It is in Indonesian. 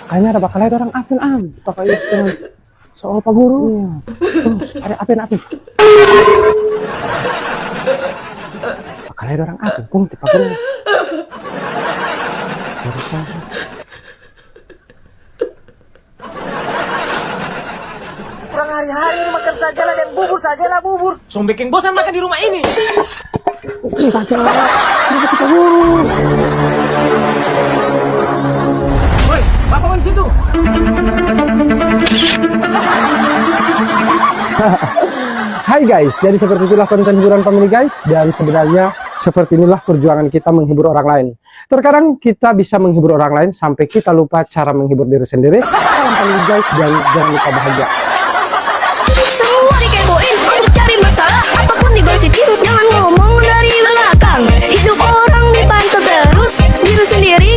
Kayaknya ada bakal ada orang apin pakai setengah soal Pak Guru. Terus ada apin. Bakal ada orang apin, pun Pak Guru. Cerita. Kurang hari-hari makan sajalah dan bubur sajalah bubur. So bikin bosan makan di rumah ini. Astaga, kenapa Pak Guru? Woi, Bapak di situ. Hai guys, jadi seperti itulah konten hiburan family guys. Dan sebenarnya seperti inilah perjuangan kita menghibur orang lain. Terkadang kita bisa menghibur orang lain sampai kita lupa cara menghibur diri sendiri. Salam family guys, dan jangan lupa bahagia. Semua dikepoin untuk cari masalah. Apapun digosipin, jangan ngomong dari belakang. Hidup orang dipantau terus, diri sendiri